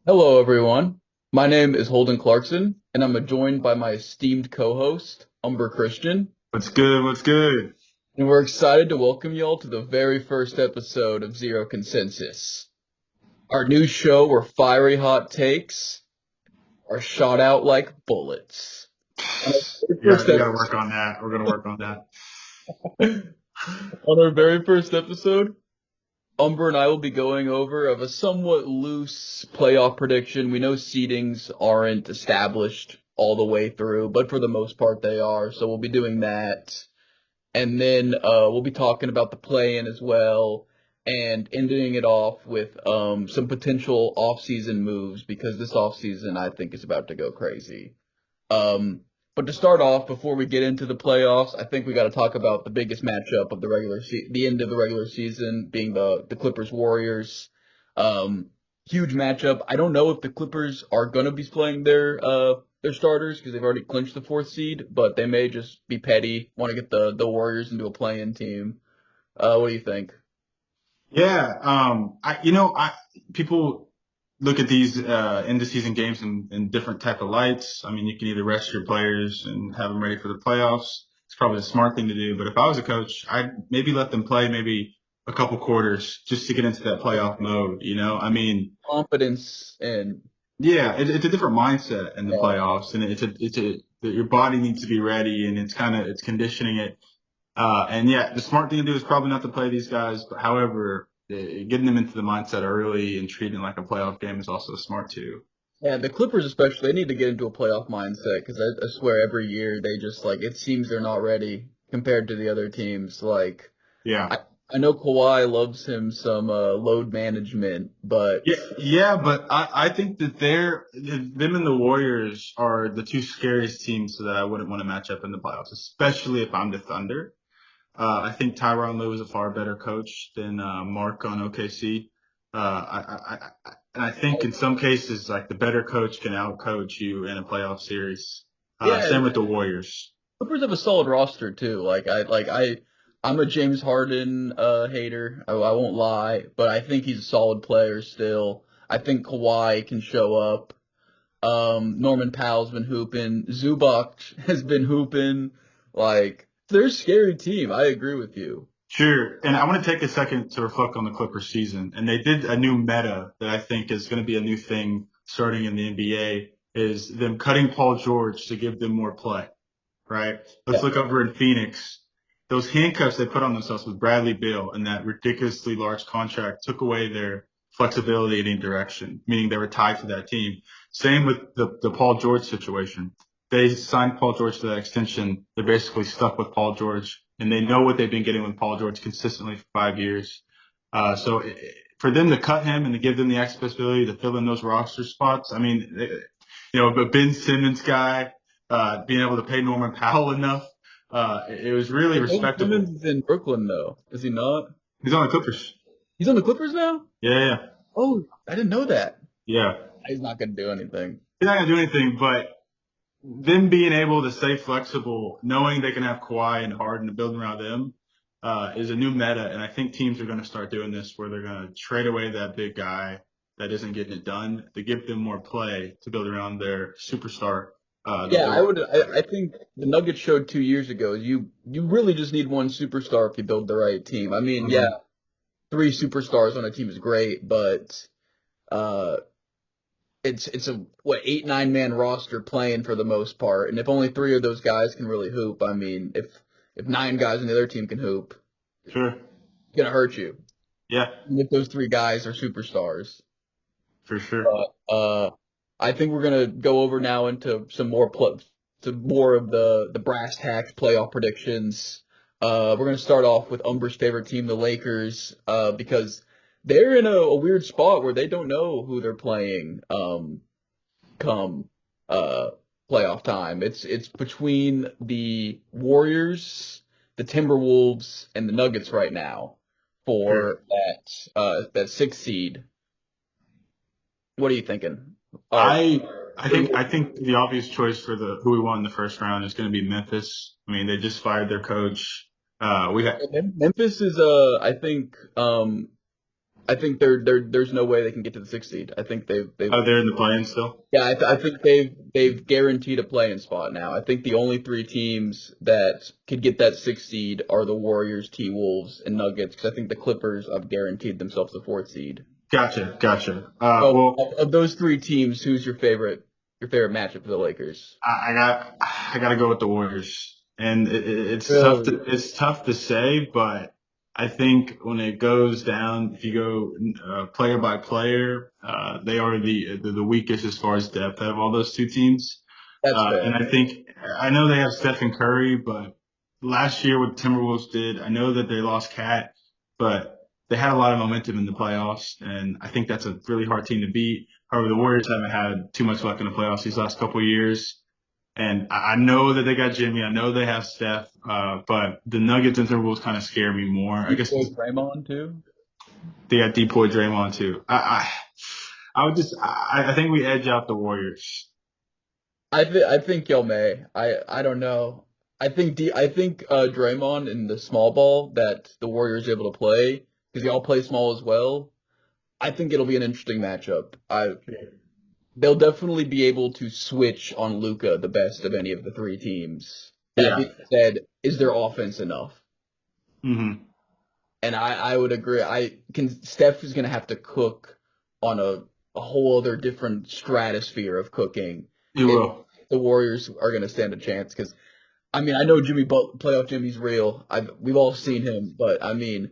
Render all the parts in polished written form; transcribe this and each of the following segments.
Hello, everyone. My name is Holden Clarkson, and I'm joined by my esteemed co-host, Umber Christian, What's good? What's good? and we're excited to welcome y'all to the very first episode of Zero Consensus, our new show where fiery hot takes are shot out like bullets. On our very You first got you got to work episode, on that. We're gonna work on that. on our very first episode, Umber and I will be going over of a somewhat loose playoff prediction. We know seedings aren't established all the way through, but for the most part they are. So we'll be doing that. And then we'll be talking about the play-in as well and ending it off with some potential off-season moves because this off-season I think is about to go crazy. Um, but to start off, before we get into the playoffs, I think we got to talk about the biggest matchup of the end of the regular season, being the Clippers Warriors. Huge matchup. I don't know if the Clippers are gonna be playing their starters because they've already clinched the fourth seed, but they may just be petty, want to get the Warriors into a play-in team. What do you think? Yeah. I people look at these end of season games in different type of lights. I mean, you can either rest your players and have them ready for the playoffs. It's probably the smart thing to do. But if I was a coach, I'd maybe let them play maybe a couple quarters just to get into that playoff mode. I mean, Confidence and yeah, it's a different mindset in the uh, playoffs, and your body needs to be ready, and it's conditioning it. And yeah, the smart thing to do is probably not to play these guys. But however, getting them into the mindset early and treating it like a playoff game is also smart too. Yeah, the Clippers especially, they need to get into a playoff mindset because I swear every year they just like it seems they're not ready compared to the other teams. Like Yeah. I I know Kawhi loves him some load management, but Yeah, yeah, but I think that them and the Warriors are the two scariest teams that I wouldn't want to match up in the playoffs, especially if I'm the Thunder. I think Tyronn Lue is a far better coach than Mark on OKC. And I think in some cases, like the better coach can outcoach you in a playoff series. yeah, Same with the Warriors. Clippers have a solid roster too. I'm a James Harden hater. I won't lie, but I think he's a solid player still. I think Kawhi can show up. Norman Powell's been hooping. Zubac has been hooping. Like, they're a scary team. I agree with you. Sure. And I want to take a second to reflect on the Clippers season. And they did a new meta that I think is going to be a new thing starting in the NBA is them cutting Paul George to give them more play, right? Let's Yeah. look over in Phoenix. Those handcuffs they put on themselves with Bradley Beal and that ridiculously large contract took away their flexibility in any direction, meaning they were tied to that team. Same with the Paul George situation. They signed Paul George to that extension. They're basically stuck with Paul George, and they know what they've been getting with Paul George consistently for 5 years. For them to cut him and to give them the accessibility to fill in those roster spots, I mean, the Ben Simmons guy, being able to pay Norman Powell enough, it was really Ben Simmons respectable. is in Brooklyn though, is he not? He's on the Clippers. He's on the Clippers now? Yeah, yeah, Oh, I didn't know that. yeah. He's not gonna do anything. He's not gonna do anything, but them being able to stay flexible, knowing they can have Kawhi and Harden to build around them, is a new meta. And I think teams are going to start doing this where they're going to trade away that big guy that isn't getting it done to give them more play to build around their superstar. Yeah, The I think the Nuggets showed 2 years ago you really just need one superstar if you build the right team. I mean, yeah, Mhm. three superstars on a team is great, but uh, it's a what 8 9 man roster playing for the most part, and if only three of those guys can really hoop, I mean, if nine guys on the other team can hoop, Sure. it's gonna hurt you. Yeah, And if those three guys are superstars, for sure. but I think we're gonna go over now into to more of the brass tacks playoff predictions. We're gonna start off with Umber's favorite team, the Lakers, because they're in a weird spot where they don't know who they're playing. Come uh playoff time. It's between the Warriors, the Timberwolves, and the Nuggets right now Sure. for that sixth seed. What are you thinking? Are I I think the obvious choice for the who we won in the first round is going to be Memphis. I mean, they just fired their coach. We had Memphis is I think I think there's no way they can get to the 6th seed. I think they've Oh, they're in the play-in still. yeah, I think they've guaranteed a play-in spot now. I think the only three teams that could get that 6th seed are the Warriors, T-Wolves, and Nuggets. Because I think the Clippers have guaranteed themselves the 4th seed. Gotcha. So Well, of those three teams, who's your favorite? Your favorite matchup for the Lakers? I got to go with the Warriors, and Really? it's tough to say, but I think when it goes down, if you go player by player, they are the weakest as far as depth out of all those two teams. That's And fair. I know they have Stephen Curry, but last year what the Timberwolves did, I know that they lost Cat, but they had a lot of momentum in the playoffs, and I think that's a really hard team to beat. However, the Warriors haven't had too much luck in the playoffs these last couple of years. And I know that they got Jimmy. I know they have Steph. But the Nuggets and Timberwolves kind of scare me more. I You guess play Draymond too? they got Depoy Draymond too. I think we edge out the Warriors. I think y'all may. I don't know. I think Draymond in the small ball that the Warriors are able to play because y'all play small as well. I think it'll be an interesting matchup. They'll definitely be able to switch on Luka the best of any of the three teams. That Yeah. being said, is their offense enough? Mm-hmm. And I would agree. Steph is gonna have to cook on a whole other different stratosphere of cooking You if will. the Warriors are gonna stand a chance. Because I mean, I know playoff Jimmy's real. We've all seen him, but I mean,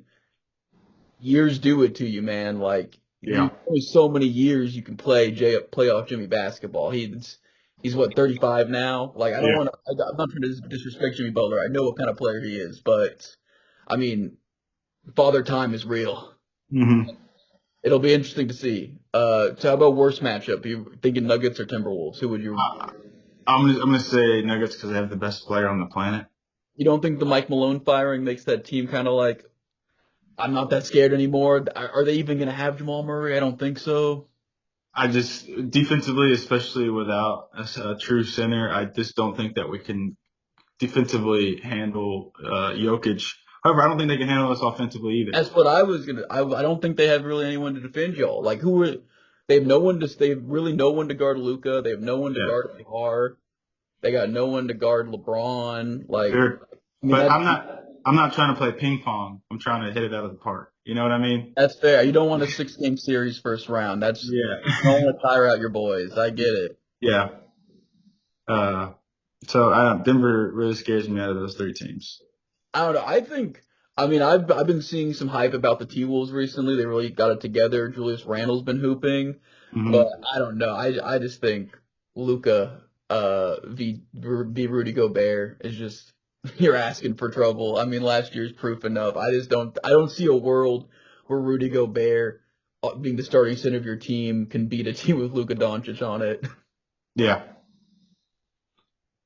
years do it to you, man. Like Yeah. you only so many years you can play playoff Jimmy basketball. He's what 35 now. Like I don't Yeah. want to. I'm not trying to disrespect Jimmy Butler. I know what kind of player he is, but I mean, Father Time is real. Mm-hmm. It'll be interesting to see. So how about worst matchup? You thinking Nuggets or Timberwolves? Who would you? I'm gonna say Nuggets because they have the best player on the planet. You don't think the Mike Malone firing makes that team kind of like I'm not that scared anymore? Are they even gonna have Jamal Murray? I don't think so. I just defensively, especially without a true center, I just don't think that we can defensively handle Jokic. However, I don't think they can handle us offensively either. That's what I was gonna. I don't think they have really anyone to defend y'all. Like who are they have no one to. They have really no one to guard Luca. They have no one to Yeah, guard Har. They got no one to guard LeBron. Like sure. I mean But that I'm not trying to play ping pong. I'm trying to hit it out of the park. You know what I mean? that's fair. You don't want a 6-game series first round. That's you don't Yeah. want to tire out your boys. I get it. Yeah. Uh, Denver really scares me out of those three teams. I don't know. I mean I've been seeing some hype about the T Wolves recently. They really got it together. Julius Randle's been hooping, but Hmm. I don't know. I just think Luca v Rudy Gobert is just you're asking for trouble. I mean last year's proof enough. I don't see a world where Rudy Gobert being the starting center of your team can beat a team with Luka Doncic on it. Yeah.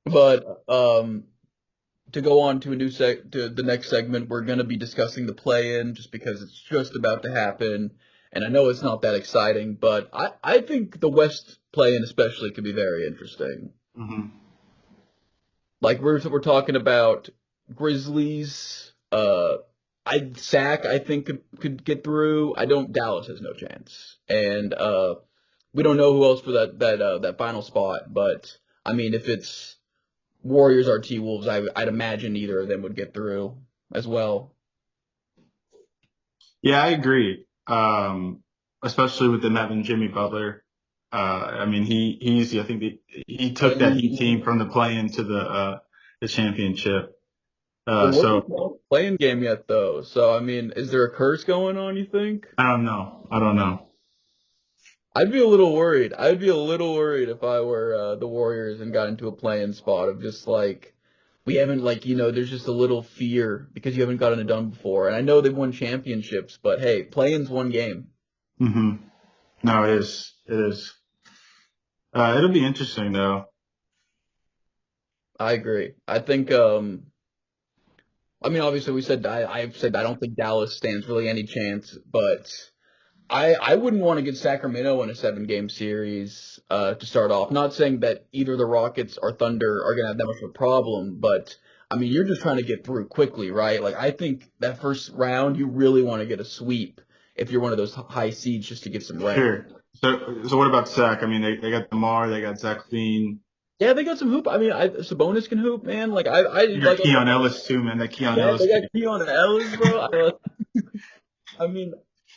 But to go on to to the next segment, we're going to be discussing the play-in just because it's just about to happen, and I know it's not that exciting, but I think the West play-in especially could be very interesting. Hmm. Like we're talking about Grizzlies, I think could get through. I don't Dallas has no chance, and we don't know who else for that final spot, but I mean if it's Warriors or T Wolves, I'd imagine either of them would get through as well. Yeah, I agree. Especially with them having Jimmy Butler. I mean, I think he took that Heat team from the play-in to the championship. It wasn't So a playing game yet, though. So I mean, is there a curse going on? You think? I don't know. I don't know. I'd be a little worried. I'd be a little worried if I were the Warriors and got into a playing spot of just like we haven't like there's just a little fear because you haven't gotten it done before. And I know they've won championships, but hey, playing's one game. Hmm. No, it is. It is. It'll be interesting though. I agree. I mean, obviously, I've said I don't think Dallas stands really any chance, but I wouldn't want to get Sacramento in a 7-game series to start off. Not saying that either the Rockets or Thunder are gonna have that much of a problem, but I mean, you're just trying to get through quickly, right? Like I think that first round, you really want to get a sweep if you're one of those high seeds just to get some rent. Sure. So what about Zach? I mean, they got DeMar, they got Zach Levine. Yeah, they got some hoop. I mean, Sabonis can hoop, man. Like I You got like. Keon Ellis too, man. That Keon Yeah, Ellis they got kid. Keon Ellis, bro. I mean,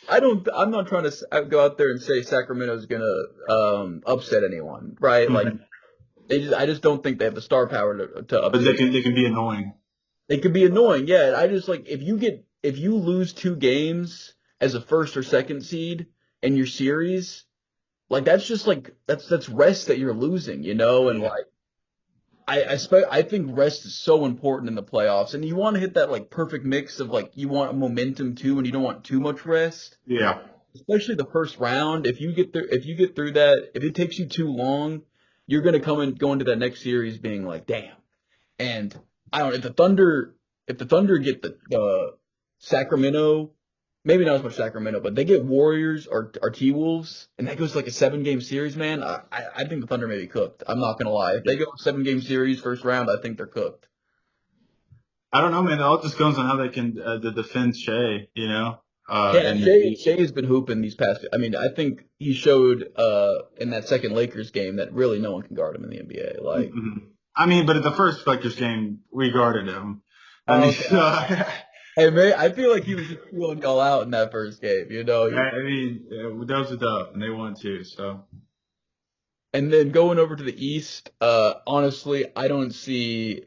I'm not trying to go out there and say Sacramento's gonna upset anyone, right? Like Mhm. I just don't think they have the star power to But upset. they can be annoying. They could be annoying, yeah. I just like if you lose 2 games as a first or second seed in your series, like that's just like that's rest that you're losing, you know, and Yeah. like. I think rest is so important in the playoffs, and you want to hit that like perfect mix of like you want momentum too, and you don't want too much rest, Yeah. especially the first round. If you get through that, if it takes you too long, you're gonna go into that next series being like, damn. And I don't know if the Thunder get the Sacramento, maybe not as much Sacramento, but they get Warriors or T-Wolves, and that goes like a 7-game series, man. I think the Thunder may be cooked. I'm not gonna lie. If they go 7-game series first round, I think they're cooked. I don't know, man. It all just goes on how they can defend Shea, you know. Yeah, And Shea has been hooping these past. I mean, I think he showed in that second Lakers game that really no one can guard him in the NBA. Like, Mhm. I mean, but at the first Lakers game, we guarded him. I mean, okay. Hey man, I feel like he was just feeling y'all out in that first game, you know. that was a dub, and they won too. So And then going over to the East, honestly, I don't see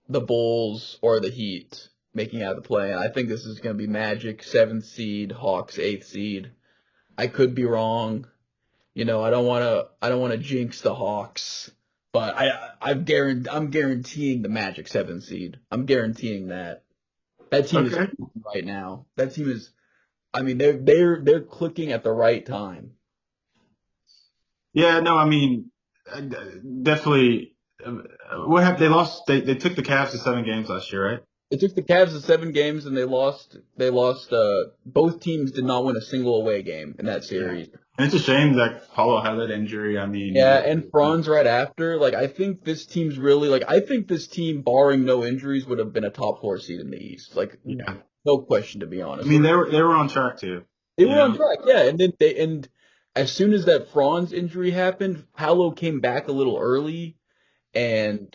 the Bulls or the Heat making out of the play. And I think this is going to be Magic 7th seed, Hawks 8th seed. I could be wrong. You know, I don't want to jinx the Hawks, but I'm guaranteeing the Magic 7th seed. I'm guaranteeing that. That team is okay, right now. That team is. I mean, they're clicking at the right time. yeah, no, I mean, definitely. What have they lost? They took the Cavs to 7 games last year, right? It took the Cavs to 7 games and they lost. They lost. Both teams did not win a single away game in that Yeah. series. And it's a shame that Paulo had that injury. I mean, Yeah, and Franz right after. Like, I think this team's really like. I think this team, barring no injuries, would have been a top 4 seed in the East. Like, yeah. no question, to be I honest. mean, they were on track too. They You were on know? track, yeah. And then as soon as that Franz injury happened, Paolo came back a little early, and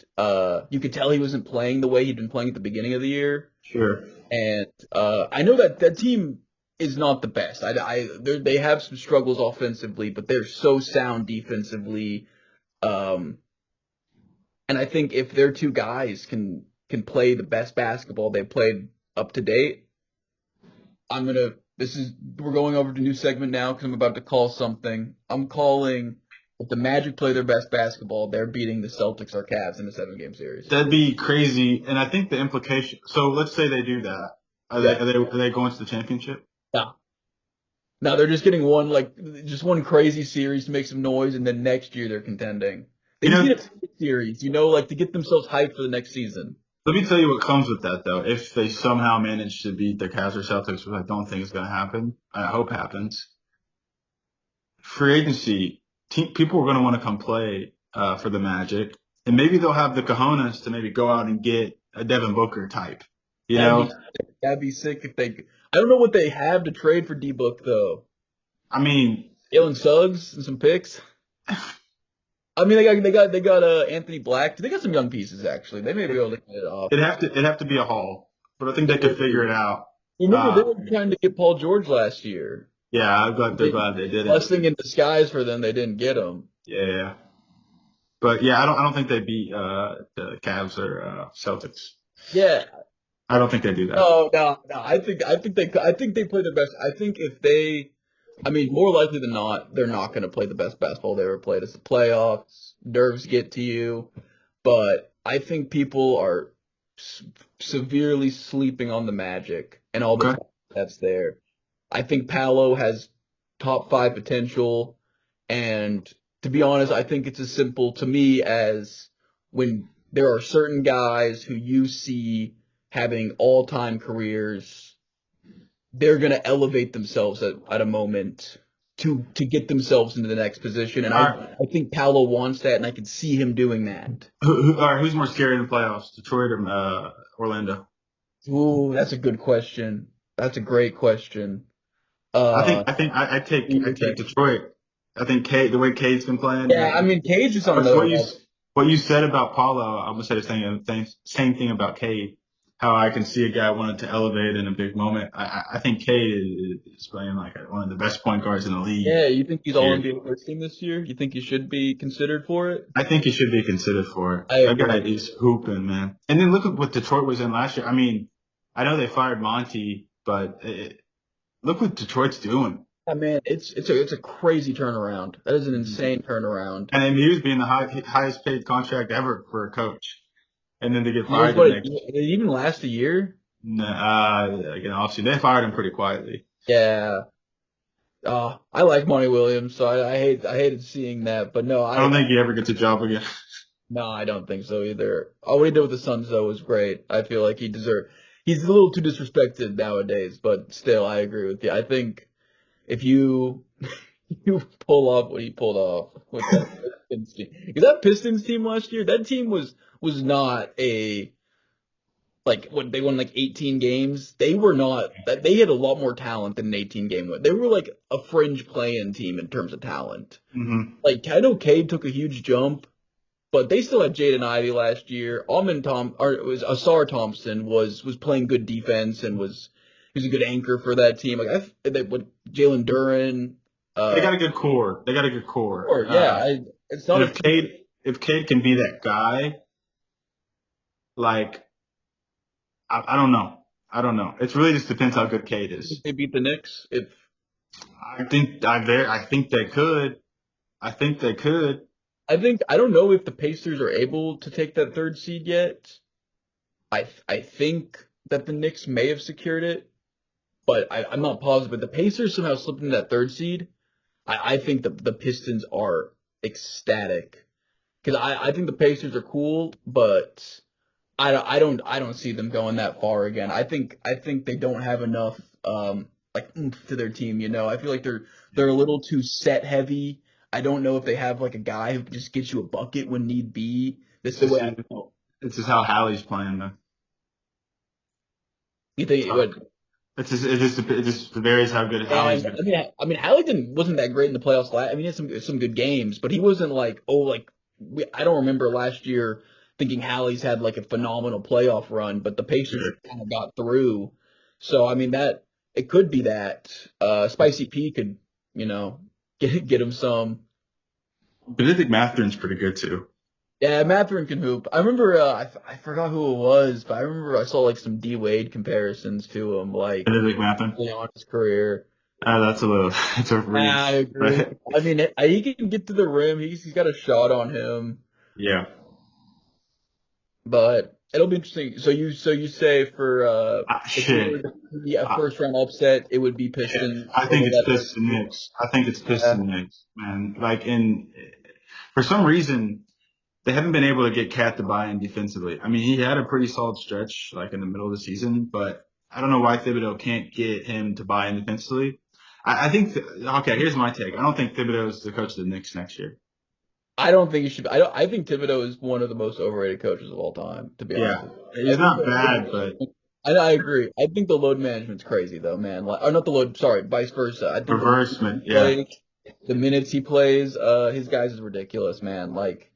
you could tell he wasn't playing the way he'd been playing at the beginning of the year. Sure. And I know that team is not the best. They have some struggles offensively, but they're so sound defensively. And I think if their two guys can play the best basketball they've played up to date, we're going over to a new segment now because I'm about to call something. I'm calling if the Magic play their best basketball, they're beating the Celtics or Cavs in a 7-game series. That'd be crazy. And I think the implication. So let's say they do that. Yeah. Are they going to the championship? No. No, they're just getting one crazy series to make some noise, and then next year they're contending. They You know, need a series, like to get themselves hyped for the next season. let me tell you what comes with that, though. If they somehow manage to beat the Cavs or Celtics, which I don't think is going to happen, I hope happens. Free agency, people are going to want to come play for the Magic, and maybe they'll have the cojones to maybe go out and get a Devin Booker type. You know, That'd be sick if they. I don't know what they have to trade for D-Book though. I mean, Jalen Suggs and some picks. I mean, they got Anthony Black. They got some young pieces actually. They may be able to get it off. it'd have to be a haul, but I think they could figure it out. Remember, they were trying to get Paul George last year. Yeah, they're glad they did it. Blessing in disguise for them, they didn't get him. Yeah, but yeah, I don't think they beat the Cavs or Celtics. Yeah. I don't think they do that. No. I think they play their best. I think more likely than not, they're not going to play the best basketball they ever played. It's the playoffs. Nerves get to you, but I think people are severely sleeping on the Magic and all the that's there. I think Paolo has top 5 potential, and to be honest, I think it's as simple to me as when there are certain guys who you see having all-time careers, they're going to elevate themselves at a moment to get themselves into the next position. And I think Paolo wants that, and I can see him doing that. Who's more scary in the playoffs, Detroit or Orlando? Ooh, that's a good question. That's a great question. Uh, I you take think? Detroit. I think the way Cade's been playing, Yeah, I mean, Cage is on but another level. what you said about Paulo, I'm gonna say the same thing about Cade. How I can see a guy wanting to elevate in a big moment. I think Cade is playing like one of the best point guards in the league Yeah, you think he's this all year. NBA first team this year? You think he should be considered for it? I think he should be considered for it. I That guy agree. is hooping, man. And then look at what Detroit was in last year. I mean, I know they fired Monty, but look what Detroit's doing. I mean, it's a crazy turnaround. That is an Mhm. insane turnaround. And then he was being the highest paid contract ever for a coach. And then they get He was fired the what? next, Did it even last a year? again, obviously they fired him pretty quietly. Yeah. I like Monty Williams, so I hated seeing that, but no, I don't think he ever gets a job again. no, I don't think so either. What he did with the Suns though was great. I feel like he's a little too disrespected nowadays, but still, I agree with you. I think if you you pull off what he pulled off with that Pistons team, because that Pistons team last year, that team was not a like what they won like 18 games. They were not that they had a lot more talent than an 18 game win. They were like a fringe play-in team in terms of talent. hmm Like I know Cade took a huge jump, but they still had Jaden Ivey last year. Or it was Asar Thompson was playing good defense and he was a good anchor for that team. Like with Jalen Duran, They uh, got a good core. They got a good core. or yeah, it's not And a team If Cade can be that guy, like I don't know. I don't know. It really just depends how good Cade if is. they beat the Knicks. If I think they could. I think they could. I don't know if the Pacers are able to take that third seed yet. I think that the Knicks may have secured it, but I'm not positive. But the Pacers somehow slipped into that third seed. I think the Pistons are ecstatic because I think the Pacers are cool, but I don't see them going that far again. I think they don't have enough like oomph to their team. I feel like they're a little too set heavy. I don't know if they have like a guy who can just get you a bucket when need be. That's It's the just, way I feel. it's just how Hallie's playing, though. You think what? It just varies how good Hallie's And good. I mean, Halligan wasn't that great in the playoffs. I mean, he had some good games, but he wasn't like I don't remember last year thinking Hallie's had like a phenomenal playoff run, but the Pacers kind of got through. So I mean that it could be that Spicy P could get him some. But I think Matherin's pretty good too. Yeah, Mathurin can hoop. I remember I forgot who it was, but I remember I saw like some D Wade comparisons to him, I like think Mathurin. early on his career. That's a little, it's a Yeah, I reach. agree. I mean, he can get to the rim. He's got a shot on him, Yeah. but it'll be interesting. So you say for if you were Shit. to be a I, first round upset, it would be yeah. Pistons I think over it's that third Pistons seed. Knicks. I think it's Yeah, Pistons Knicks, man. For some reason, they haven't been able to get Cat to buy in defensively. I mean, he had a pretty solid stretch like in the middle of the season, but I don't know why Thibodeau can't get him to buy in defensively. I think, okay, here's my take. I don't think Thibodeau is the coach of the Knicks next year. I don't think you should. I think Thibodeau is one of the most overrated coaches of all time. To be honest Yeah. with you, I He's think not bad, but I agree. I think the load management's crazy though, man. Like, or not the load. Sorry, vice versa. I think the minutes he reversement, yeah. plays, the minutes he plays, his guys is ridiculous, man. Like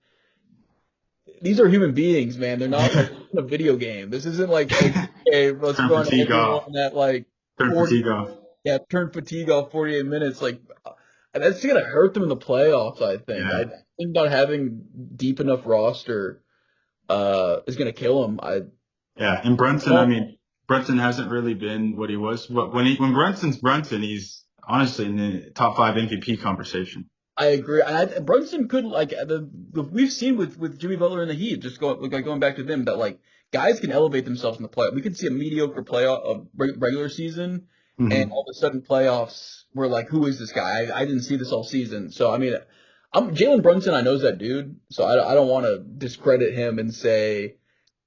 these are human beings, man. They're not like in a video game. This isn't like, okay, let's Turn run fatigue off. everyone at like Turn 40, fatigue off. yeah, turn fatigue off 48 minutes. Like, and that's gonna hurt them in the playoffs. I think. I Yeah. think not having deep enough roster, is gonna kill them. Yeah. And Brunson, I Well, mean, Brunson hasn't really been what he was. But when Brunson's Brunson, he's honestly in the top 5 MVP conversation. I agree. And Brunson could like we've seen with Jimmy Butler and the Heat, just going back to them that like guys can elevate themselves in the play. We could see a mediocre regular season, and hmm all of a sudden playoffs we're like, who is this guy? I didn't see this all season. So I mean, I'm Jalen Brunson. I knows that dude, so I don't want to discredit him and say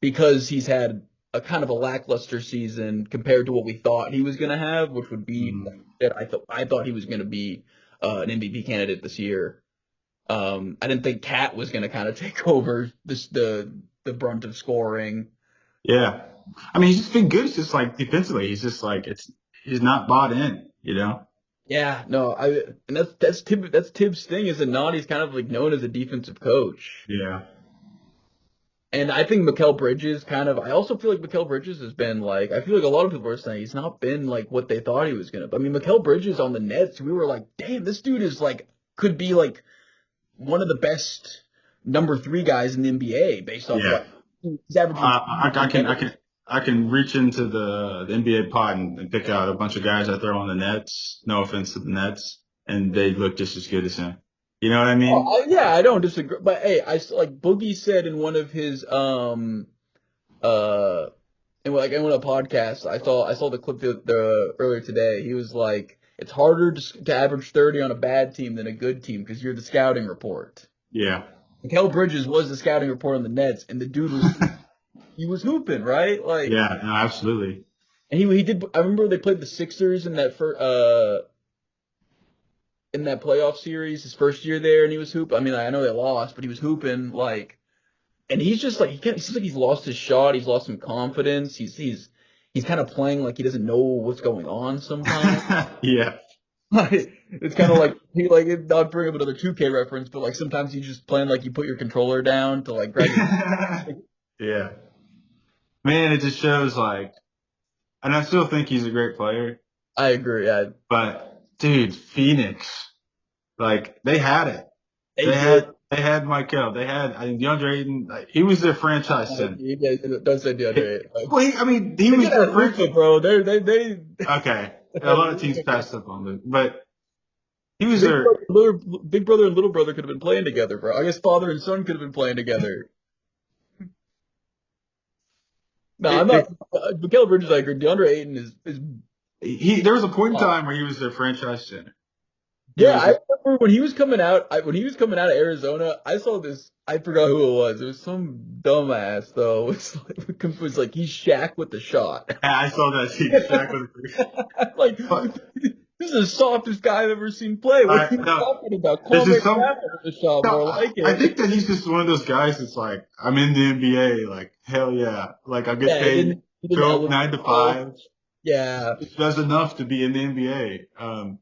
because he's had a kind of a lackluster season compared to what we thought he was gonna have, which would be hmm that I thought he was gonna be an MVP candidate this year. I didn't think Cat was going to kind of take over the brunt of scoring. Yeah. I mean, he's just been good. It's just like defensively, he's just like, he's not bought in, you know? Yeah, no, and that's Tibbs' thing is that Nani's kind of like known as a defensive coach. Yeah. And I think Mikal Bridges I also feel like Mikal Bridges has been like, I feel like a lot of people are saying he's not been like what they thought he was gonna. I mean, Mikal Bridges on the Nets, we were like, damn, this dude is like, could be like one of the best number three guys in the NBA based off Yeah. what he's averaging. I can reach into the NBA pod and pick out a bunch of guys that throw on the Nets. No offense to the Nets, and they look just as good as him. You know what I mean? Yeah, I don't disagree. But hey, like Boogie said in one of his uh in one of the podcasts, I saw the clip the earlier today. He was like, it's harder to average 30 on a bad team than a good team because you're the scouting report. Yeah. Mikal Bridges was the scouting report on the Nets, and the dude was he was hooping, right? Like, Yeah. No, absolutely. and he did. I remember they played the Sixers in that in that playoff series, his first year there, and he was hooping. I mean, I know they lost, but he was hooping like, and he's just like he seems like he's lost his shot. He's lost some confidence. He's kind of playing like he doesn't know what's going on sometimes. Yeah. Like, it's kind of like he like not bring up another 2K reference, but like sometimes you just playing like you put your controller down to like grab your. Yeah. Man, it just shows like, and I still think he's a great player, I agree. but dude, Phoenix, like they had it. They They did. had Michael. They had DeAndre Ayton. Like, he was their franchise center. Yeah, don't say DeAndre. Like, Well, he was their franchise. bro. They. Okay, a lot of teams passed up on Luke, but he was Big their. brother, big brother and little brother could have been playing together, bro. I guess father and son could have been playing together. No, I'm not. Mikal Bridges, I agree. DeAndre Ayton is. There was a point in time where he was their franchise center. Yeah, I remember when he was coming out. When he was coming out of Arizona, I saw this. I forgot who it was. It was some dumbass though. It was like he's Shaq with the shot. I saw that shit. Shaq with Like, this is the softest guy I've ever seen play. What are you talking about? Call There's just with the shot more like it. I think that he's just one of those guys that's like, I'm in the NBA, like, hell yeah. Like, I get paid he didn't 9 to 5. Yeah. It does enough to be in the NBA.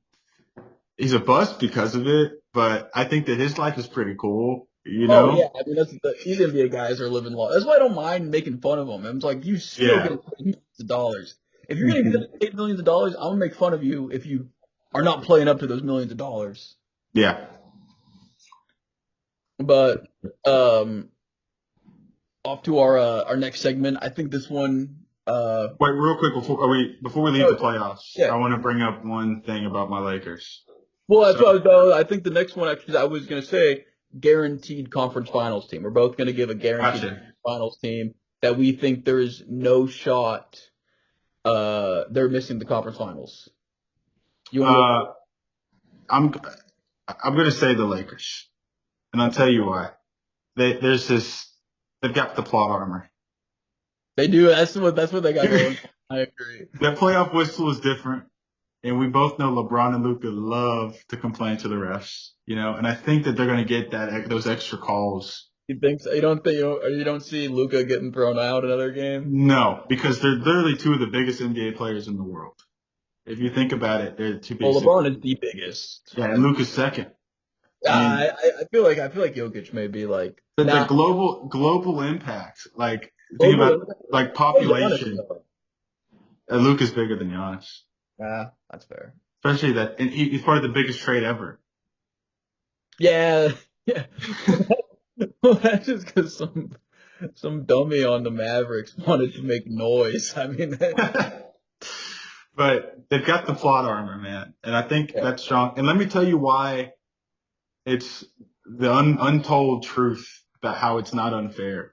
He's a bust because of it, but I think that his life is pretty cool. You know? Oh, yeah. I mean, these NBA guys are living long. That's why I don't mind making fun of them. I'm like, you still get millions of dollars. If you're going to get paid millions of dollars, I'm going to make fun of you if you are not playing up to those millions of dollars. Yeah. But off to our next segment. I think this one. Wait, real quick before we leave the playoffs, yeah. I want to bring up one thing about my Lakers. Well, that's what I think the next one actually I was going to say guaranteed conference finals team. We're both going to give a guaranteed finals team that we think there is no shot they're missing the conference finals. I'm going to say the Lakers, and I'll tell you why. They've got the plot armor. They do. That's what they got going. I agree. That playoff whistle is different. And we both know LeBron and Luka love to complain to the refs, and I think that they're going to get those extra calls. You think so? You don't see Luka getting thrown out another game? No, because they're literally two of the biggest NBA players in the world. If you think about it, they're two biggest. Well, LeBron is the biggest. Yeah, and Luka's second. I feel like Jokic may be like the global impact. Like think about like population. Luka's bigger than Giannis. Yeah, that's fair. Especially that, and he's part of the biggest trade ever. Yeah. Well, that's just because some dummy on the Mavericks wanted to make noise. I mean, but they've got the plot armor, man, and I think that's strong. And let me tell you why it's the untold truth about how it's not unfair.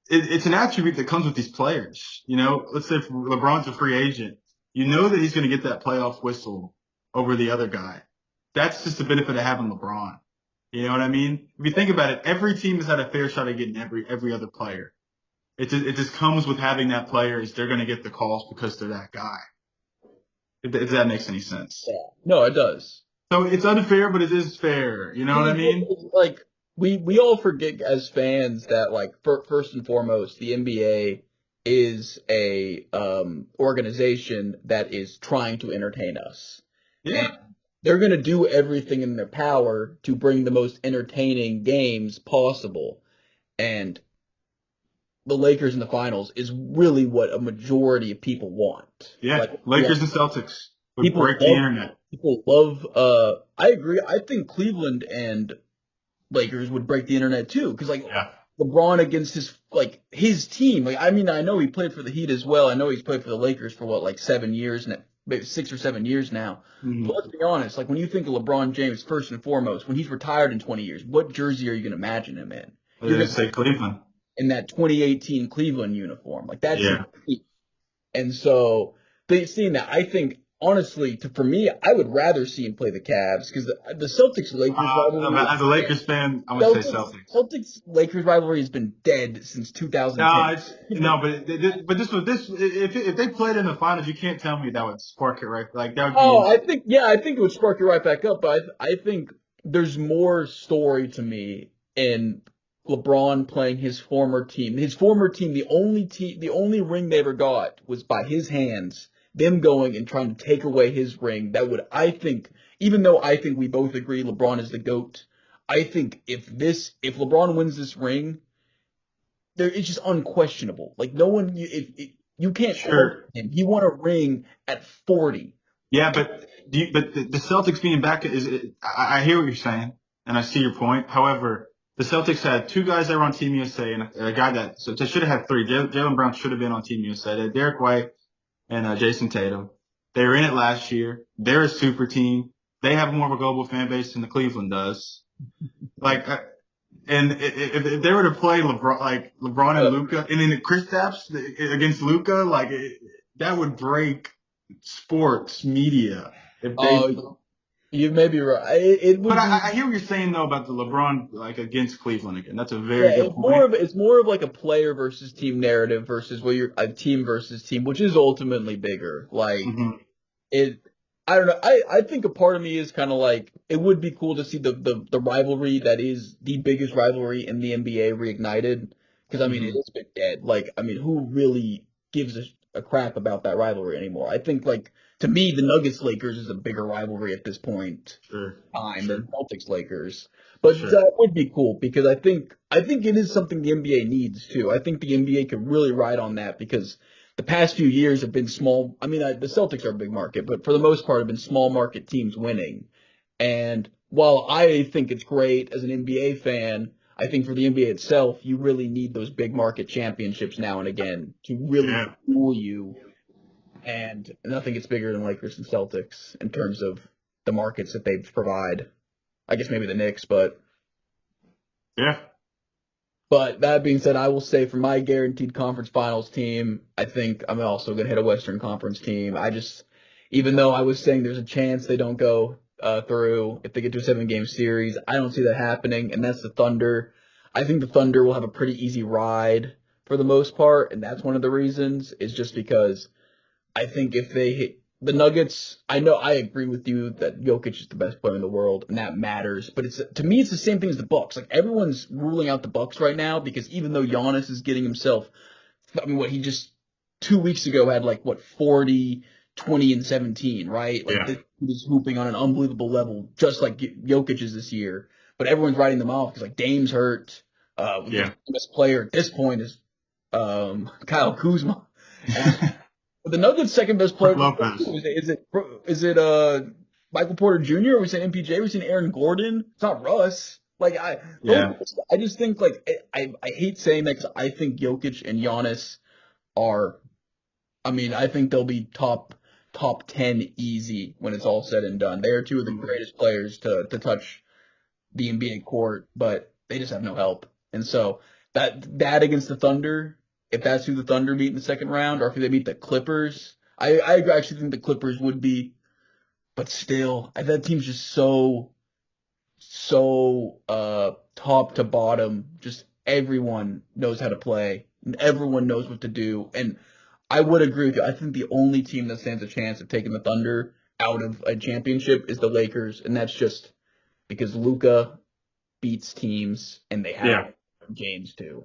It's an attribute that comes with these players. Let's say if LeBron's a free agent, you know that he's going to get that playoff whistle over the other guy. That's just the benefit of having LeBron. You know what I mean? If you think about it, every team has had a fair shot at getting every other player. It just comes with having that player is they're going to get the calls because they're that guy. If that makes any sense. Yeah. No, it does. So it's unfair, but it is fair. You know what I mean? Like we all forget as fans that like first and foremost, the NBA is a organization that is trying to entertain us. Yeah. And they're going to do everything in their power to bring the most entertaining games possible. And the Lakers in the finals is really what a majority of people want. Yeah. Like, Lakers and Celtics would people break the internet. People love. I agree. I think Cleveland and Lakers would break the internet too, because like Yeah. LeBron against his team. Like, I mean, I know he played for the Heat as well. I know he's played for the Lakers for like 7 years now, maybe 6 or 7 years now. Mhm. But let's be honest. Like, when you think of LeBron James, first and foremost, when he's retired in 20 years, what jersey are you going to imagine him in? You're going to say Cleveland. In that 2018 Cleveland uniform. Like, that's Yeah. And so, seeing that, I think, honestly, for me, I would rather see him play the Cavs because the Celtics-Lakers rivalry. As a Lakers fan, I'm going to say Celtics. Celtics-Lakers rivalry has been dead since 2010. But if they played in the finals, you can't tell me that would spark it, right? Like that would be. Oh, I think it would spark it right back up. But I think there's more story to me in LeBron playing his former team. His former team, the only ring they ever got was by his hands. Them going and trying to take away his ring. That would, I think, even though I think we both agree LeBron is the GOAT, I think if LeBron wins this ring, it's just unquestionable. Like no one, you can't Sure. him. He won a ring at 40. Yeah, but the Celtics being back I hear what you're saying, and I see your point. However, the Celtics had 2 guys that were on Team USA and a guy so they should have had 3. Jaylen Brown should have been on Team USA. They had Derek White and Jason Tatum. They were in it last year. They're a super team. They have more of a global fan base than the Cleveland does. And if they were to play LeBron and Luka, and then the Kristaps against Luka, that would break sports media. You may be right. It would. But I hear what you're saying though about the LeBron against Cleveland again. That's a very good point. It's more of like a player versus team narrative versus a team versus team, which is ultimately bigger. Like I don't know. I think a part of me is kind of like it would be cool to see the rivalry that is the biggest rivalry in the NBA reignited. Because I mean it's been dead. Like I mean who really gives a crap about that rivalry anymore? I think to me, the Nuggets-Lakers is a bigger rivalry at this point than Celtics-Lakers. But that would be cool because I think it is something the NBA needs too. I think the NBA could really ride on that because the past few years have been small. I mean, the Celtics are a big market, but for the most part, have been small market teams winning. And while I think it's great as an NBA fan, I think for the NBA itself, you really need those big market championships now and again to really fool you. And nothing gets bigger than Lakers and Celtics in terms of the markets that they provide. I guess maybe the Knicks, but. Yeah. But that being said, I will say for my guaranteed conference finals team, I think I'm also going to hit a Western Conference team. Even though I was saying there's a chance they don't go through if they get to a 7-game series, I don't see that happening, and that's the Thunder. I think the Thunder will have a pretty easy ride for the most part, and that's one of the reasons is just because I think if they hit the Nuggets, I agree with you that Jokic is the best player in the world, and that matters. But to me, it's the same thing as the Bucks. Like everyone's ruling out the Bucks right now because even though Giannis is getting himself, he just 2 weeks ago had 40, 20, and 17, right? He was hooping on an unbelievable level, just like Jokic is this year. But everyone's writing them off because Dame's hurt. The best player at this point is Kyle Kuzma. The Nuggets' second best player is it Michael Porter Jr. Are we saying MPJ? Are we saying Aaron Gordon? It's not Russ. I just think I hate saying that because I think Jokic and Giannis are. I mean, I think they'll be top 10 easy when it's all said and done. They are 2 of the greatest players to touch the NBA court, but they just have no help. And so that against the Thunder. If that's who the Thunder meet in the second round, or if they meet the Clippers, I actually think the Clippers would be, but still, that team's just so top to bottom. Just everyone knows how to play, and everyone knows what to do. And I would agree with you. I think the only team that stands a chance of taking the Thunder out of a championship is the Lakers, and that's just because Luka beats teams, and they have James too.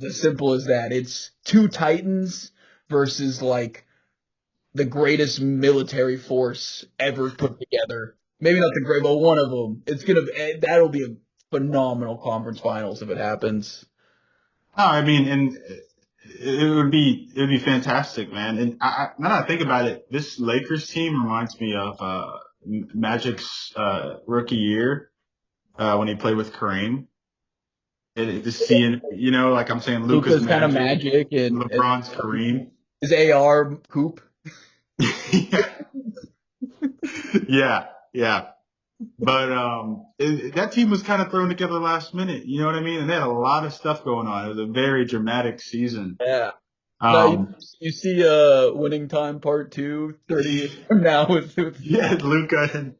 as simple as that. It's two Titans versus like the greatest military force ever put together. Maybe not the great, but one of them. That'll be a phenomenal conference finals if it happens. No, I mean, and it would be fantastic, man. And now that I think about it, this Lakers team reminds me of Magic's rookie year when he played with Kareem. Just seeing, like I'm saying, Luka's Luka's kind of Magic, Magic and LeBron's Kareem. his AR Coop. Yeah, yeah. But that team was kind of thrown together last minute. You know what I mean? And they had a lot of stuff going on. It was a very dramatic season. Yeah. No, Um, you see Winning Time Part 2 30 years from now with yeah, Luka.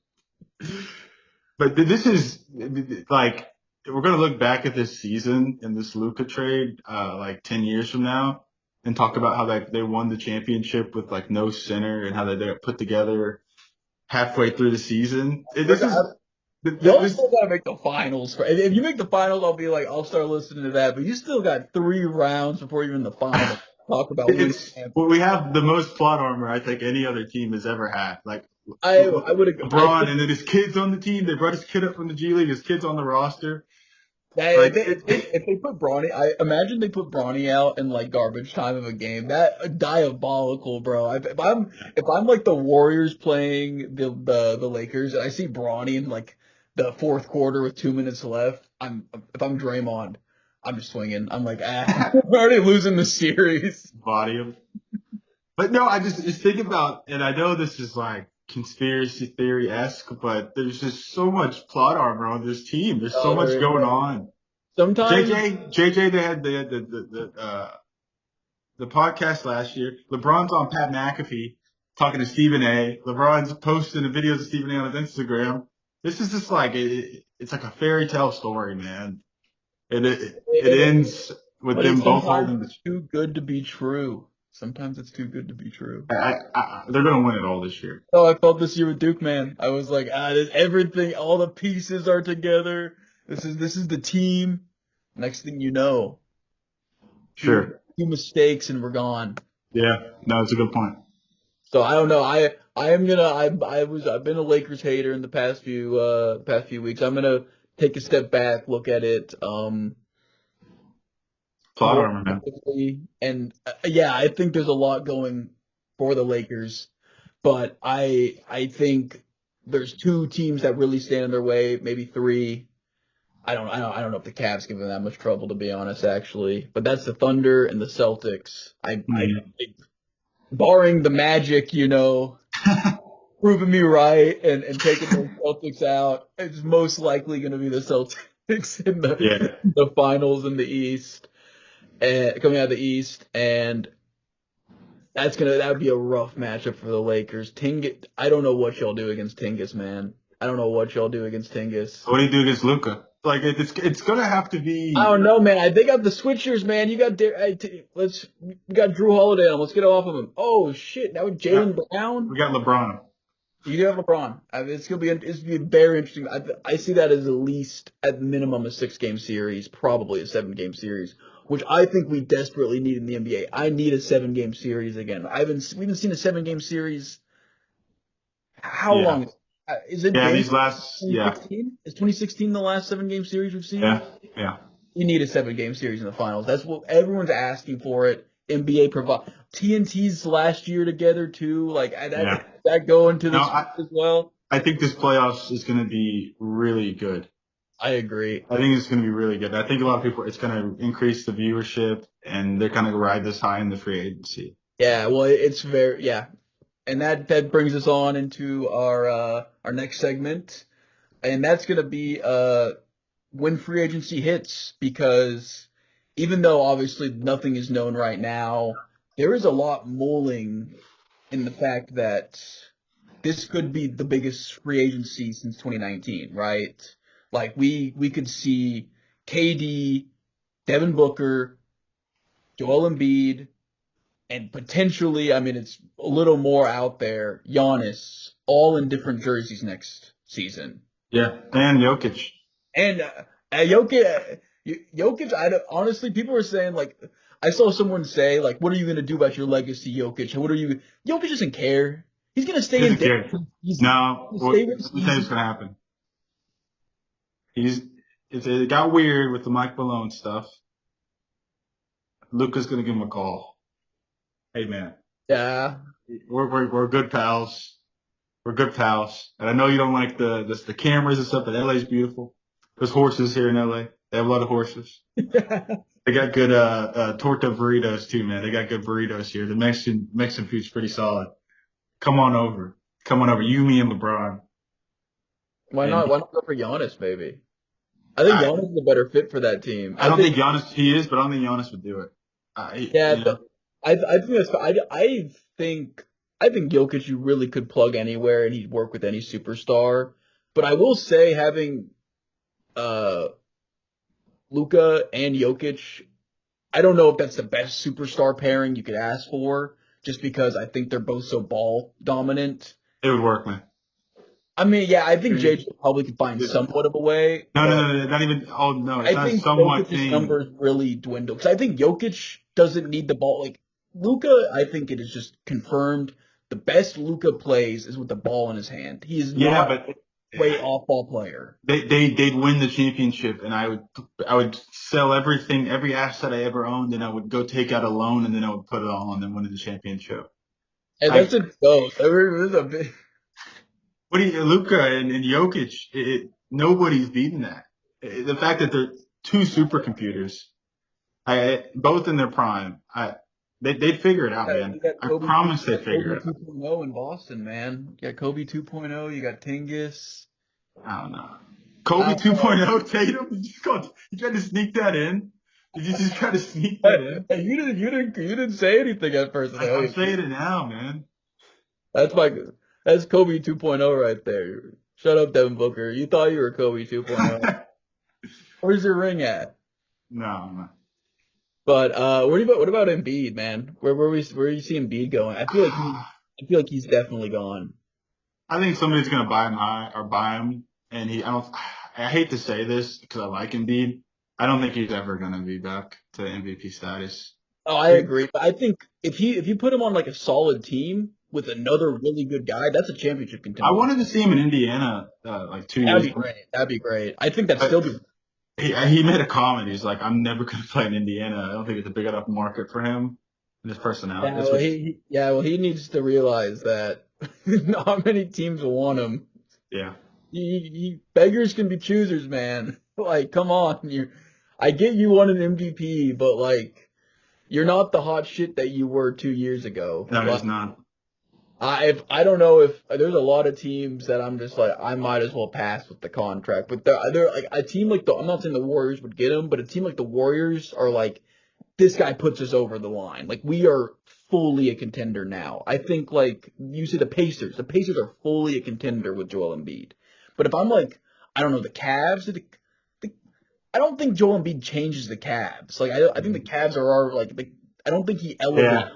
But this is like we're gonna look back at this season and this Luka trade like 10 years from now and talk about how like they won the championship with like no center and how they got put together halfway through the season. Y'all This, still gotta make the finals. If you make the finals, I'll start listening to that. But you still got 3 rounds before you're in the final. Talk about winning. well, we have the most plot armor I think any other team has ever had. Like I would agree. LeBron, and then his kids on the team. They brought his kid up from the G League. His kid's on the roster. If they put Bronny, I imagine they put Bronny out in like garbage time of a game. That diabolical, bro. If I'm like the Warriors playing the Lakers and I see Bronny in like the fourth quarter with 2 minutes left, if I'm Draymond, I'm just swinging. I'm like, we're already losing the series. Body him. But no, I just think about, and I know this is like conspiracy theory esque, but there's just so much plot armor on this team. There's so much going on. Sometimes JJ, they had the podcast last year. LeBron's on Pat McAfee talking to Stephen A. LeBron's posting the videos of Stephen A. on his Instagram. This is just like it's like a fairy tale story, man. It ends with them both holding it's too good to be true. Sometimes it's too good to be true. They're gonna win it all this year. Oh, I felt this year with Duke, man. I was like, everything, all the pieces are together. This is the team. Next thing you know, Sure. Two mistakes and we're gone. Yeah, no, it's a good point. So I don't know. I've been a Lakers hater in the past few weeks. I'm gonna take a step back, look at it. Plot armor, man. And yeah, I think there's a lot going for the Lakers, but I think there's 2 teams that really stand in their way, maybe 3. I don't know if the Cavs give them that much trouble, to be honest, actually. But that's the Thunder and the Celtics. Barring the Magic, proving me right and taking the Celtics out, it's most likely going to be the Celtics in the finals in the East, coming out of the East, and that would be a rough matchup for the Lakers. I don't know what y'all do against Tingus, man. I don't know what y'all do against Tingus. What do you do against Luka? Like it's gonna have to be. I don't know, man. They got the switchers, man. You got we got Drew Holiday on. Let's get off of him. Oh shit! Now with Jaylen Brown. We got LeBron. You do have LeBron. It's gonna be very interesting. I see that as at least at minimum a 6-game series, probably a 7-game series, which I think we desperately need in the NBA. I need a 7-game series again. We haven't seen a 7-game series. How long? Is it? Yeah, these last. 2016? Is 2016 the last 7-game series we've seen? Yeah. You need a 7-game series in the finals. That's what everyone's asking for. It NBA provide TNT's last year together too. Like that go into this as well. I think this playoffs is going to be really good. I agree. I think it's going to be really good. I think a lot of people, it's going to increase the viewership, and they're going to ride this high in the free agency. Yeah, well, it's and that brings us on into our next segment, and that's going to be when free agency hits, because even though obviously nothing is known right now, there is a lot mulling in the fact that this could be the biggest free agency since 2019, right? Like we could see KD, Devin Booker, Joel Embiid, and potentially, it's a little more out there, Giannis, all in different jerseys next season. Yeah, and Jokic. And Jokic Jokic, honestly, people are saying like, I saw someone say like, what are you gonna do about your legacy, Jokic? Jokic doesn't care. He's gonna He stay in doesn't Denver. care. He's No, gonna stay with let me tell you what's Easy. gonna happen. He's if it got weird with the Mike Malone stuff, Luka's gonna give him a call. Hey man, Yeah, we're good pals. We're good pals. And I know you don't like the cameras and stuff, but LA's beautiful. There's horses here in LA. They have a lot of horses. They got good torta burritos too, man. They got good burritos here. The Mexican food's pretty solid. Come on over. Come on over. You, me, and LeBron. why And not? Why not go for Giannis, maybe? I think I Giannis is a better fit for that team. I don't think Giannis he is, but I don't think Giannis would do it. Yeah, You know, I think that's. Think I think Jokic you really could plug anywhere and he'd work with any superstar. But I will say having uh Luka and Jokic, I don't know if that's the best superstar pairing you could ask for, just because I think they're both so ball dominant. it would work, man. I mean, yeah, I think No, JJ probably could find somewhat of a way, no, but no, not even. Oh no, it's I not a think somewhat Jokic's thing. numbers really dwindle because I think Jokic doesn't need the ball. Like Luka, I think it is just confirmed. The best Luka plays is with the ball in his hand. He is Yeah, not but a great off-ball player. they'd win the championship, and I would sell everything, every asset I ever owned, and I would go take out a loan, and then I would put it all on them winning the championship. And that's Like, a both. There's a big. what do you, Luka and Jokic? Nobody's beating that. The fact that they're two supercomputers, both in their prime, they'd figure it out, man. You got I Kobe, promise you they'd got figure Kobe it out. 2.0 in Boston, man. You got Kobe 2.0. You got Tingus. I don't know. I Kobe don't know. 2.0 Tatum? You tried to sneak that in? Did you just try to sneak that in? Hey, you didn't say anything at first. I'm saying it now, man. That's my that's Kobe 2.0 right there. Shut up, Devin Booker. You thought you were Kobe 2.0. Where's your ring at? No. But what about Embiid, man? Where you see Embiid going? I feel like he's definitely gone. I think somebody's gonna buy him high or buy him, and I hate to say this because I like Embiid. I don't think he's ever gonna be back to MVP status. Oh, I agree. But I think if you put him on like a solid team with another really good guy, that's a championship I contender. wanted to see him in Indiana like 2 years That'd be ago. great. That'd be great. I think that'd still But be. he made a comment. He's like, I'm never gonna play in Indiana. I don't think it's a big enough market for him and his personality. That's what. He needs to realize that not many teams will want him. Yeah. Beggars can be choosers, man. Like, come on, I get you won an MVP, but like, you're not the hot shit that you were 2 years ago. No, Like, he's not. I don't know if there's a lot of teams that I'm just like I might as well pass with the contract, but they're like a team like I'm not saying the Warriors would get him, but a team like the Warriors are like this guy puts us over the line. Like we are fully a contender now. I think like you see the Pacers are fully a contender with Joel Embiid. But if I'm like I don't know the Cavs, the I don't think Joel Embiid changes the Cavs. Like I think the Cavs are like I don't think he Yeah.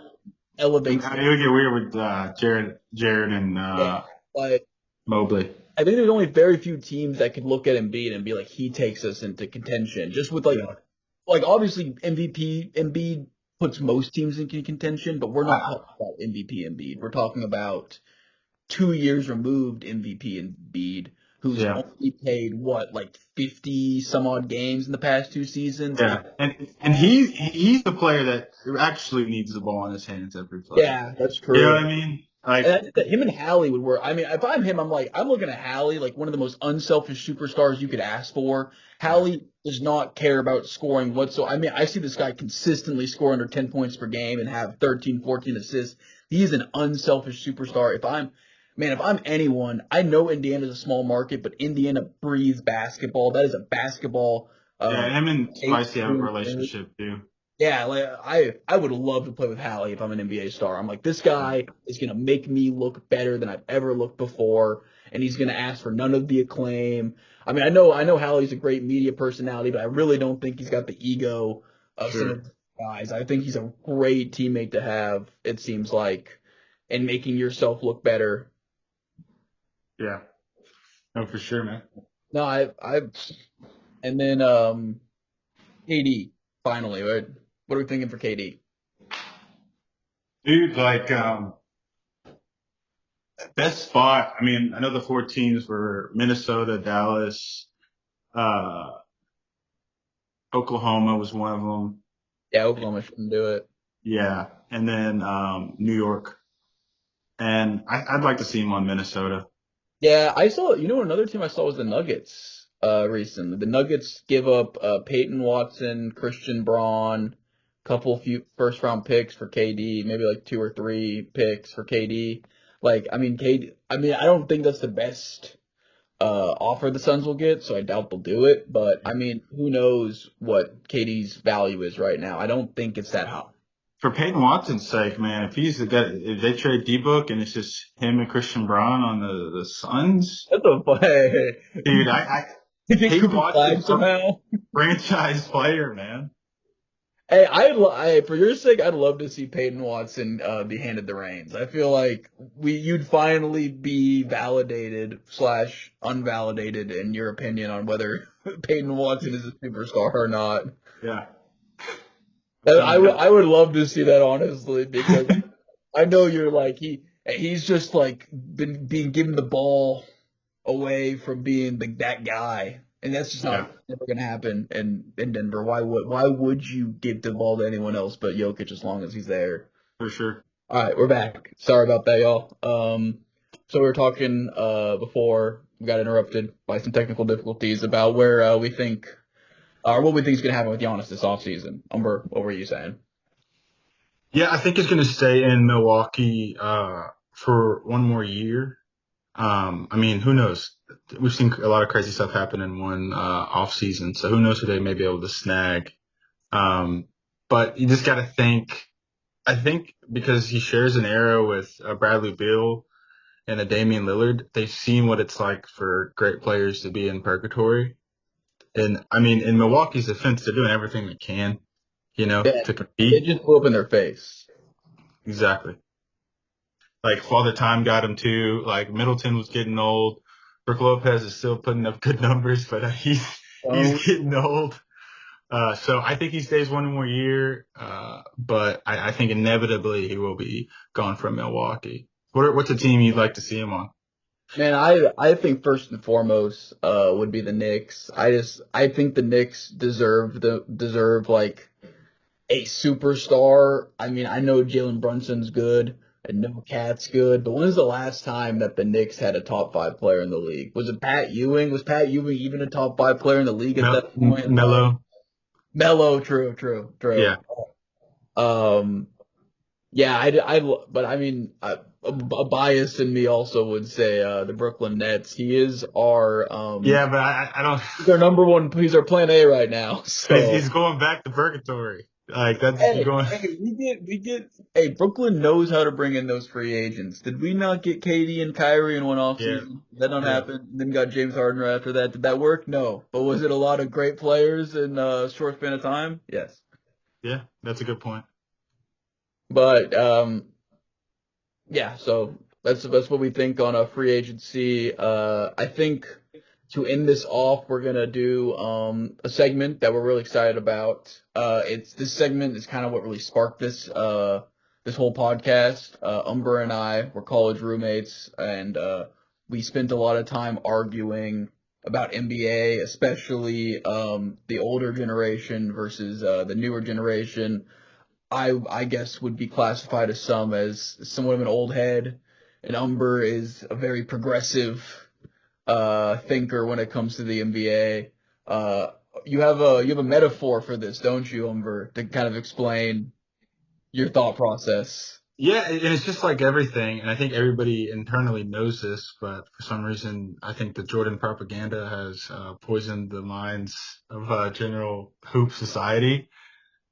elevates It them. would get weird with Jared, and Yeah, but Mobley. I think there's only very few teams that could look at Embiid and be like, he takes us into contention. Just with Yeah. like obviously MVP Embiid puts most teams in contention, but we're not talking about MVP Embiid. We're talking about 2 years removed MVP Embiid, who's Yeah. only played what like 50 some odd games in the past 2 seasons. Yeah. And he's the player that actually needs the ball in his hands every play. Yeah, that's You know true. what I mean? And I Like, think that him and Hallie would work. I mean, if I'm him, I'm looking at Hallie like one of the most unselfish superstars you could ask for. Hallie does not care about scoring whatsoever. I mean, I see this guy consistently score under 10 points per game and have 13, 14 assists. He's an unselfish superstar. If I'm anyone, I know Indiana's a small market, but Indiana breathes basketball. That is a basketball. yeah, him and Eight Spicy have a relationship too. Yeah, like I would love to play with Hallie if I'm an NBA star. I'm like, this guy is gonna make me look better than I've ever looked before, and he's gonna ask for none of the acclaim. I mean, I know Hallie's a great media personality, but I really don't think he's got the ego of some Sure. of the guys. I think he's a great teammate to have, it seems like, and making yourself look better. Yeah. No, for sure, man. No, and then KD, finally, right? What are we thinking for KD? Dude, like, best spot. I mean, I know the four teams were Minnesota, Dallas, uh, Oklahoma was one of them. Yeah, Oklahoma shouldn't do it. Yeah. And then, New York. And I'd like to see him on Minnesota. Yeah, I saw, another team I saw was the Nuggets, recently. The Nuggets give up, Peyton Watson, Christian Braun, couple few first round picks for KD, maybe like two or three picks for KD. Like, I mean, I don't think that's the best, offer the Suns will get, so I doubt they'll do it. But I mean, who knows what KD's value is right now? I don't think it's that high. For Peyton Watson's sake, man, if he's the guy, if they trade D-Book and it's just him and Christian Braun on the Suns, That's a dude, fun. You get Peyton Cooper Flag Watson's somehow. franchise player, man. Hey, for your sake, I'd love to see Peyton Watson, be handed the reins. I feel like you'd finally be validated slash unvalidated in your opinion on whether Peyton Watson is a superstar or not. Yeah. I would love to see that honestly because I know you're like he's just like been being given the ball away from being that guy, and that's just Yeah, not never gonna happen in Denver. Why would you give the ball to anyone else but Jokic as long as he's there? for sure. All right, we're back. Sorry about that, y'all. So we were talking before we got interrupted by some technical difficulties about where we think or what we think is gonna happen with Giannis this offseason. Umber, what were you saying? Yeah, I think he's going to stay in Milwaukee for one more year. I mean, who knows? We've seen a lot of crazy stuff happen in one off season, so who knows who they may be able to snag. Um, but you just got to think. I think because he shares an era with Bradley Beal and a Damian Lillard, they've seen what it's like for great players to be in purgatory. And I mean, in Milwaukee's defense, they're doing everything they can, Yeah, to they compete. just blew up in their face. Exactly. Like Father Time got him too. Like Middleton was getting old. Brook Lopez is still putting up good numbers, but he's So getting old. So I think he stays one more year. But I think inevitably he will be gone from Milwaukee. What's a team you'd like to see him on? Man, I think first and foremost would be the Knicks. I think the Knicks deserve like a superstar. I mean, I know Jalen Brunson's good. I know Cat's good, but when's the last time that the Knicks had a top five player in the league? Was it Pat Ewing? Was Pat Ewing even a top five player in the league at that point? Like Melo. Melo, true. Yeah. Um, yeah, but I mean, a bias in me also would say the Brooklyn Nets. He is our Yeah, but I don't. he's our number one. He's our plan A right now. He's So going back to purgatory. Like that's you're hey, going. hey, we get. Hey, Brooklyn knows how to bring in those free agents. Did we not get KD and Kyrie in one Yeah. offseason? That don't Yeah. happen. Then got James Harden right after that. Did that work? No. But was it a lot of great players in a short span of time? Yes. Yeah. That's a good point. But yeah, so that's what we think on a free agency. I think to end this off, we're gonna do a segment that we're really excited about. It's this segment is kind of what really sparked this whole podcast. Umber and I were college roommates, and we spent a lot of time arguing about NBA, especially the older generation versus the newer generation. I guess would be classified as somewhat of an old head, and Umber is a very progressive thinker when it comes to the NBA. Uh, you have a metaphor for this, don't you, Umber, to kind of explain your thought process? Yeah, and it's just like everything, and I think everybody internally knows this, but for some reason, I think the Jordan propaganda has poisoned the minds of general hoop society.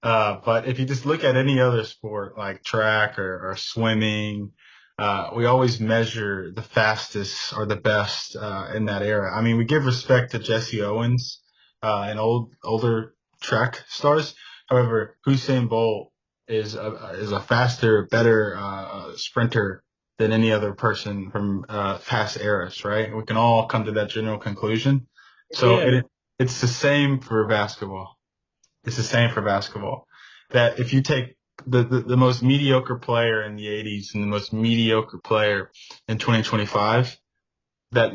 But if you just look at any other sport like track or swimming, we always measure the fastest or the best in that era. I mean, we give respect to Jesse Owens and older track stars. However, Usain Bolt is a faster, better sprinter than any other person from past eras, right? We can all come to that general conclusion. So Yeah. it's the same for basketball. It's the same for basketball. That if you take the most mediocre player in the 80s and the most mediocre player in 2025, that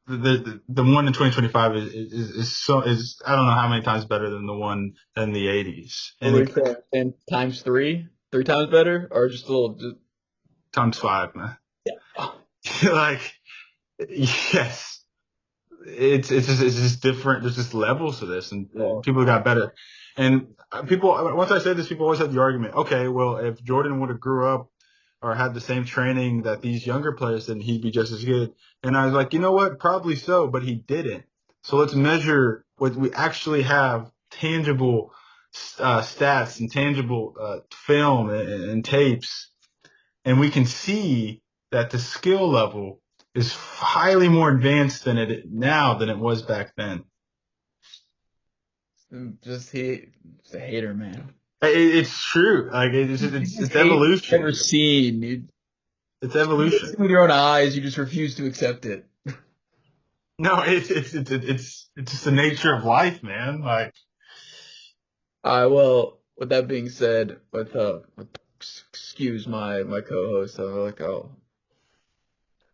the one in 2025 is I don't know how many times better than the one in the 80s. What were you saying? And times three times better, or just a little? Just, times 5, man. yeah. Like, yes, it's just different. There's just levels to this, and people got better. And people, once I say this, people always have the argument. Okay, well, if Jordan would have grew up or had the same training that these younger players did, he'd be just as good. And I was like, you know what? Probably so, but he didn't. So let's measure what we actually have, tangible stats and tangible film and tapes, and we can see that the skill level is highly more advanced than it was back then. Just he's a hater, man. It's true. Like it's evolution. Never seen, dude. It's evolution. With your own eyes, you just refuse to accept it. No, it's just the nature of life, man. Like, well, with that being said, excuse my co-host, I'm like, oh,